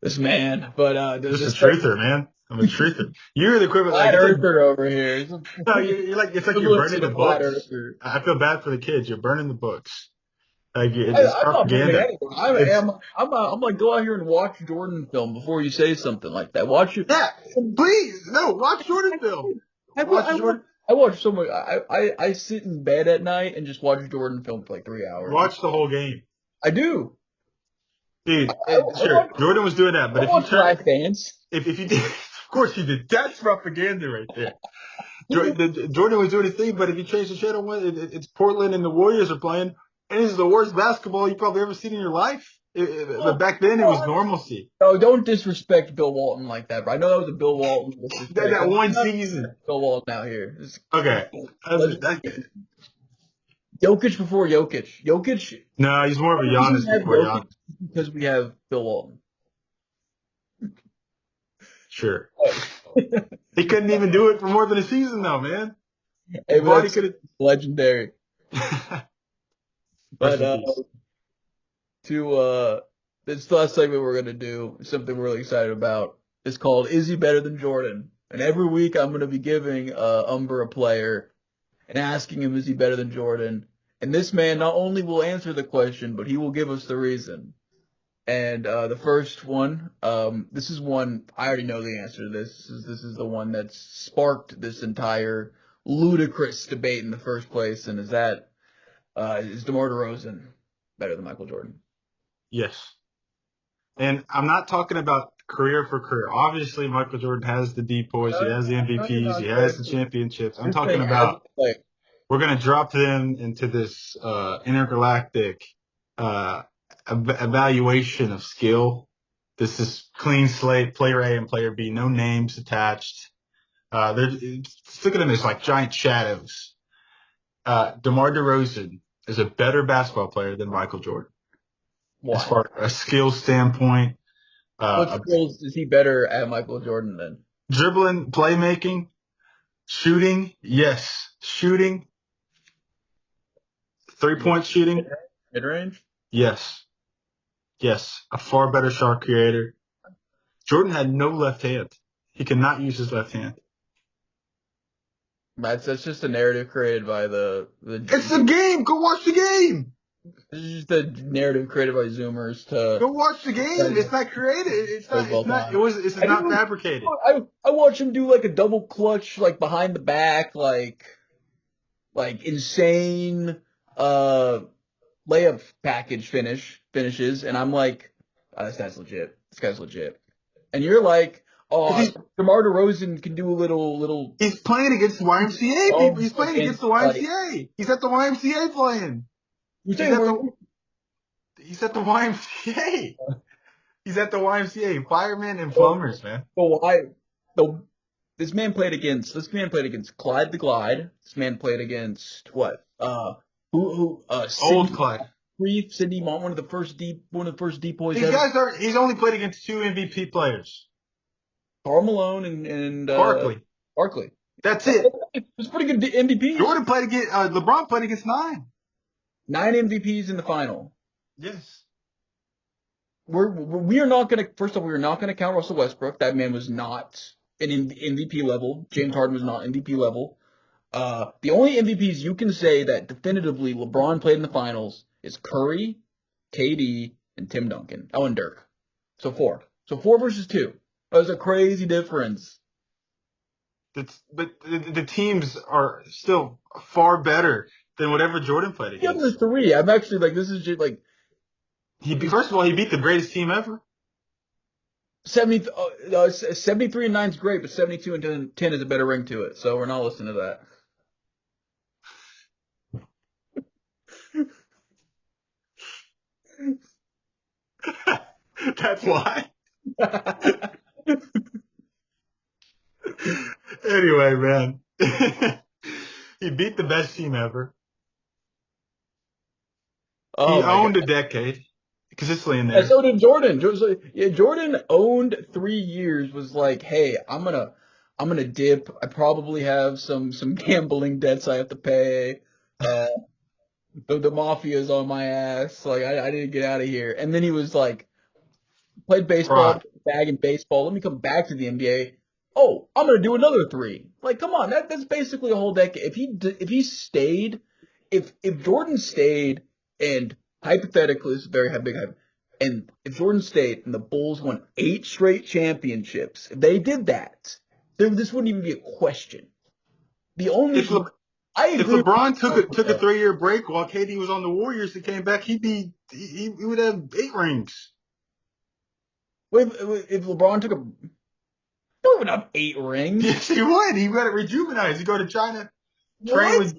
this man, but just a truther, man. I'm a truther. You're the equivalent, flat earther over here. No, you're like it's like you're burning the books. I feel bad for the kids. You're burning the books. Like it's propaganda. I'm like, go out here and watch Jordan film before you say something like that. Watch it. Yeah, please, no, watch Jordan film. I watch so much. I sit in bed at night and just watch Jordan film for like 3 hours. Watch the whole game. I do. Dude, sure, Jordan was doing that, but if you did, of course you did. That's propaganda right there. Jordan was doing his thing, but if you change the channel, it's Portland and the Warriors are playing, and this is the worst basketball you've probably ever seen in your life. But back then, it was normalcy. No, don't disrespect Bill Walton like that, bro. I know that was a Bill Walton. That one season. Bill Walton out here. Okay. Jokic before Jokic. No, he's more of a Giannis before Giannis. Because we have Bill Walton. Sure. He couldn't even do it for more than a season, though, man. Hey, but that's legendary. But this last segment we're gonna do something we're really excited about. It's called "Is He Better Than Jordan?" And every week I'm gonna be giving Umber a player and asking him, "Is he better than Jordan?" And this man not only will answer the question, but he will give us the reason. And the first one, this is one I already know the answer to this. This is the one that sparked this entire ludicrous debate in the first place, and is DeMar DeRozan better than Michael Jordan? Yes. And I'm not talking about career for career. Obviously, Michael Jordan has the deep poise. He has the MVPs. He has the championships. I'm talking about we're going to drop them into this intergalactic evaluation of skill. This is clean slate, player A and player B, no names attached. Look at them as like giant shadows. DeMar DeRozan is a better basketball player than Michael Jordan. Why? As far as a skill standpoint. What skills is he better at Michael Jordan than? Dribbling, playmaking, shooting, yes. Shooting. 3-point shooting. Mid-range? Yes. Yes. A far better shot creator. Jordan had no left hand. He could not use his left hand. That's just a narrative created by the It's the game! Go watch the game! This is just a narrative created by Zoomers to go watch the game. It's not created. It's not fabricated. I watch him do like a double clutch, like behind the back, like insane layup package finishes, and I'm like, oh, this guy's legit. This guy's legit. And you're like, oh, DeMar DeRozan can do a little. He's playing against the YMCA. Oh, he's playing against the YMCA. He's at the YMCA playing. He's at the YMCA. He's at the YMCA. Firemen and plumbers, man. This man played against Clyde the Glide. This man played against what? Old Clyde. Sidney Mont, one of the first deep boys. These guys are. He's only played against 2 MVP players. Karl Malone and Barkley. Barkley. That's it. It was pretty good MVP. Jordan played against LeBron played against 9. 9 MVPs in the final. Yes. We are not going to, first of all, we are not going to count Russell Westbrook. That man was not an MVP level. James Harden was not MVP level. The only MVPs you can say that definitively LeBron played in the finals is Curry, KD, and Tim Duncan. Oh, and Dirk. So 4. So 4 versus 2. That was a crazy difference. But the teams are still far better than whatever Jordan played The other against. 3, I'm actually like, this is just like First of all, he beat the greatest team ever. 73 and 9 is great, but 72 and 10 is a better ring to it. So we're not listening to That's why. that. Anyway, man. He beat the best team ever. Oh He my owned God. a decade. Consistently in Yeah, there. so did Jordan. Jordan owned 3 years. Was like, hey, I'm gonna dip. I probably have some gambling debts I have to pay. Uh, the mafia's on my ass. Like, I need to get out of here. And then he was like, played baseball, Right. bag in baseball. Let me come back to the NBA. Oh, I'm gonna do another 3. Like, come on, that's basically a whole decade. If he stayed, if Jordan stayed, and hypothetically, this is very big hype, and if Jordan stayed and the Bulls won 8 straight championships, if they did that, this wouldn't even be a question. The only If Le- I if agree. LeBron took a 3-year break while KD was on the Warriors and came back, he would have 8 rings. Wait, if LeBron took a, he would have 8 rings. Yes, he would. He got it rejuvenized. He go to China, train What? with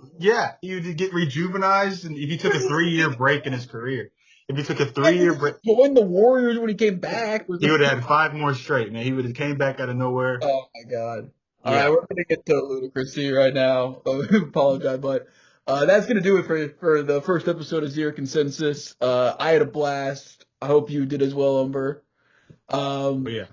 he would get rejuvenized, and if he took a 3-year break in his career, if he took a Yeah, 3-year break, he joined the Warriors when he came back. he would have had 5 more straight. Man, he would have came back out of nowhere. Oh my God. All right, Yeah, we're gonna get to ludicrousy right now. Apologize, but that's gonna do it for the first episode of Zero Consensus. I had a blast. I hope you did as well, Umber. but Um, yeah.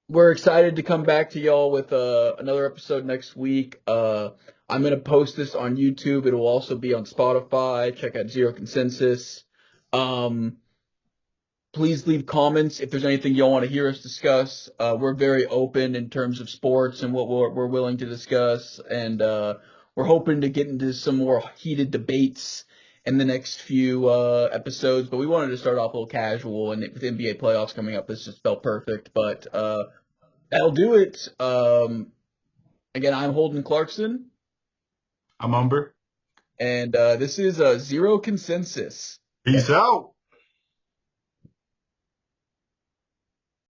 we're excited to come back to y'all with another episode next week. I'm gonna post this on YouTube. It'll also be on Spotify. Check out Zero Consensus. Um, Please leave comments if there's anything y'all want to hear us discuss. We're very open in terms of sports and what we're willing to discuss, and we're hoping to get into some more heated debates in the next few episodes. But we wanted to start off a little casual, and with NBA playoffs coming up, this just felt perfect. But that'll do it. Again, I'm Holden Clarkson, I'm Umber. and this is Zero Consensus. Peace out.